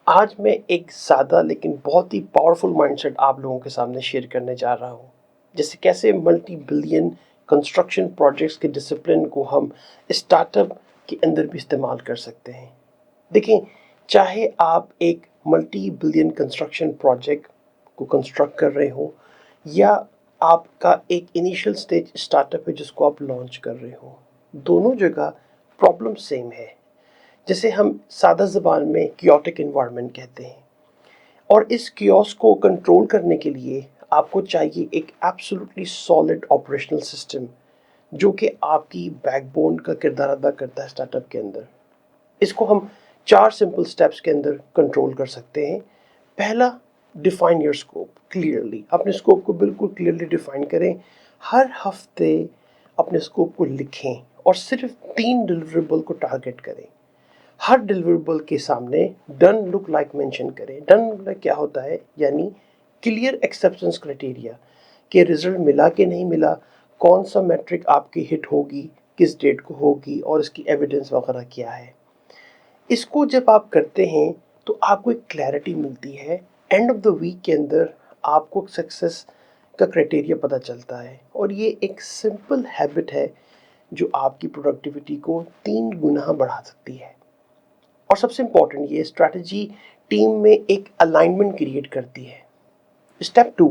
آج میں ایک سادہ لیکن بہت ہی پاورفل مائنڈ سیٹ آپ لوگوں کے سامنے شیئر کرنے جا رہا ہوں، جیسے کیسے ملٹی بلین کنسٹرکشن پروجیکٹس کے ڈسپلن کو ہم اسٹارٹ اپ کے اندر بھی استعمال کر سکتے ہیں۔ دیکھیں، چاہے آپ ایک ملٹی بلین کنسٹرکشن پروجیکٹ کو کنسٹرکٹ کر رہے ہوں یا آپ کا ایک انیشل سٹیج اسٹارٹ اپ ہے جس کو آپ لانچ کر رہے ہوں، دونوں جگہ پرابلم سیم ہے، جسے ہم سادہ زبان میں کیوٹک انوائرمنٹ کہتے ہیں۔ اور اس کیوس کو کنٹرول کرنے کے لیے آپ کو چاہیے ایک ایبسولوٹلی سالڈ آپریشنل سسٹم جو کہ آپ کی بیک بون کا کردار ادا کرتا ہے اسٹارٹ اپ کے اندر۔ اس کو ہم 4 سمپل سٹیپس کے اندر کنٹرول کر سکتے ہیں۔ پہلا، ڈیفائن یور اسکوپ کلیئرلی۔ اپنے اسکوپ کو بالکل کلیئرلی ڈیفائن کریں۔ ہر ہفتے اپنے اسکوپ کو لکھیں اور صرف 3 ڈیلیوریبل کو ٹارگٹ کریں۔ ہر ڈیلیوریبل کے سامنے ڈن لک لائک مینشن کریں۔ ڈن لک لائک کیا ہوتا ہے؟ یعنی کلیئر ایکسیپٹنس کرائٹیریا کہ رزلٹ ملا کہ نہیں ملا، کون سا میٹرک آپ کی ہٹ ہوگی، کس ڈیٹ کو ہوگی اور اس کی ایویڈنس وغیرہ کیا ہے۔ اس کو جب آپ کرتے ہیں تو آپ کو ایک کلیئرٹی ملتی ہے۔ اینڈ آف دا ویک کے اندر آپ کو سکسیس کا کرائٹیریا پتہ چلتا ہے، اور یہ ایک سمپل ہیبٹ ہے جو آپ کی پروڈکٹیوٹی کو 3 گنا بڑھا سکتی ہے۔ اور سب سے امپورٹنٹ، یہ اسٹریٹجی ٹیم میں ایک الائنمنٹ کریٹ کرتی ہے۔ Step 2،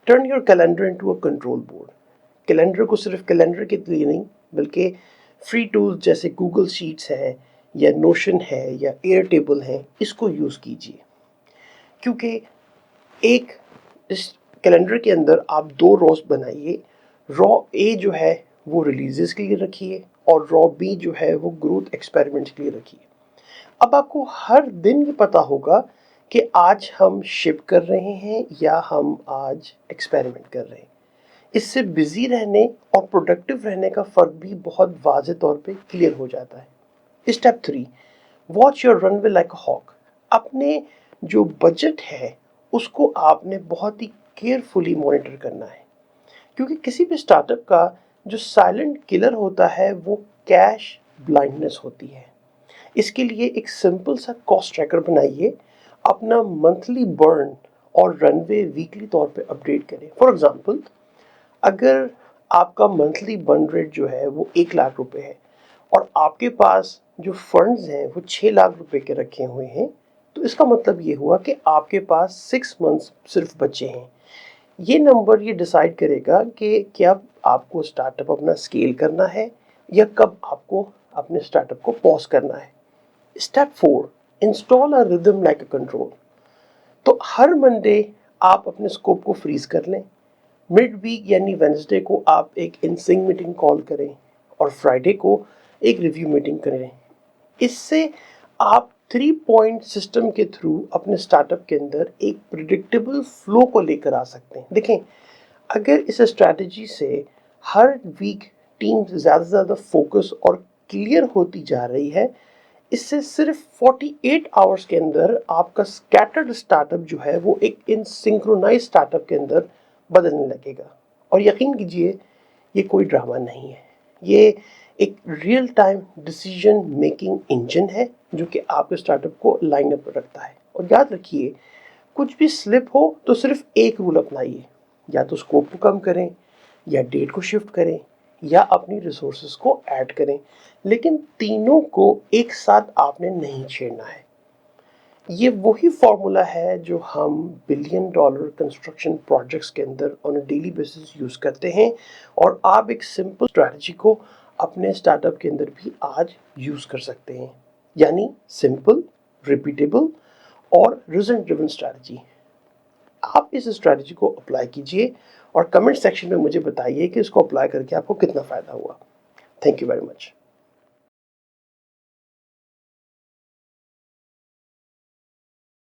turn your calendar into a control board. Calendar کو صرف کیلنڈر کے لیے نہیں بلکہ فری ٹولز جیسے گوگل شیٹس ہے یا نوشن ہے یا ایئر ٹیبل ہے، اس کو یوز کیجیے، کیونکہ ایک اس کیلنڈر کے اندر آپ 2 روز بنائیے۔ رو اے جو ہے وہ ریلیزز کے لیے رکھیے اور رو بی جو ہے وہ گروتھ ایکسپیریمنٹس کے لیے رکھیے۔ اب آپ کو ہر دن یہ پتا ہوگا کہ آج ہم شپ کر رہے ہیں یا ہم آج ایکسپیریمنٹ کر رہے ہیں۔ اس سے بزی رہنے اور پروڈکٹیو رہنے کا فرق بھی بہت واضح طور پہ کلیئر ہو جاتا ہے۔ Step 3، watch your runway like a hawk. اپنے جو بجٹ ہے اس کو آپ نے بہت ہی کیئرفلی مانیٹر کرنا ہے، کیونکہ کسی بھی اسٹارٹ اپ کا جو سائلنٹ کلر ہوتا ہے وہ کیش بلائنڈنس ہوتی ہے۔ اس کے لیے ایک سمپل سا کاسٹ ٹریکر بنائیے، اپنا منتھلی برن اور رن وے ویکلی طور پہ اپڈیٹ کریں۔ فار ایگزامپل، اگر آپ کا منتھلی برن ریٹ جو ہے وہ 1 لاکھ روپے ہے اور آپ کے پاس جو فنڈز ہیں وہ 6 لاکھ روپے کے رکھے ہوئے ہیں، تو اس کا مطلب یہ ہوا کہ آپ کے پاس 6 منتھس صرف بچے ہیں۔ یہ نمبر یہ ڈیسائیڈ کرے گا کہ کیا آپ کو اسٹارٹ اپ اپنا اسکیل کرنا ہے یا کب آپ کو اپنے اسٹارٹ اپ کو پاز کرنا ہے۔ اسٹیپ 4، انسٹال اے ردم لائک اے کنٹرول۔ تو ہر منڈے آپ اپنے اسکوپ کو فریز کر لیں، مڈ ویک یعنی وینسڈے کو آپ ایک انسنگ میٹنگ کال کریں اور فرائیڈے کو ایک ریویو میٹنگ کریں۔ اس سے آپ 3 پوائنٹ سسٹم کے تھرو اپنے اسٹارٹ اپ کے اندر ایک پریڈکٹیبل فلو کو لے کر آ سکتے ہیں۔ دیکھیں، اگر اس اسٹریٹجی سے ہر ویک ٹیم زیادہ سے زیادہ فوکس اور کلیئر ہوتی جا رہی ہے، اس سے صرف 48 آورز کے اندر آپ کا سکیٹرڈ اسٹارٹ اپ جو ہے وہ ایک انسنکرونائز اسٹارٹ اپ کے اندر بدلنے لگے گا۔ اور یقین کیجئے، یہ کوئی ڈرامہ نہیں ہے، یہ ایک real time decision making engine ہے جو کہ آپ کے اسٹارٹ اپ کو لائن اپ پر رکھتا ہے۔ اور یاد رکھیے، کچھ بھی سلپ ہو تو صرف ایک رول اپنائیے، یا تو اسکوپ کو کم کریں یا ڈیٹ کو شفٹ کریں یا اپنی ریسورسز کو ایڈ کریں، لیکن تینوں کو ایک ساتھ آپ نے نہیں چھیڑنا ہے۔ یہ وہی فارمولا ہے جو ہم بلین ڈالر کنسٹرکشن پروجیکٹس کے اندر آن اے ڈیلی بیسس یوز کرتے ہیں، اور آپ ایک سمپل اسٹریٹجی کو اپنے اسٹارٹ اپ کے اندر بھی آج یوز کر سکتے ہیں، یعنی سمپل، ریپیٹیبل اور ریزلٹ ڈریون اسٹریٹجی۔ آپ اس اسٹریٹجی کو اپلائی کیجئے اور کمنٹ سیکشن میں مجھے بتائیے کہ اس کو اپلائی کر کے آپ کو کتنا فائدہ ہوا۔ Thank you very much.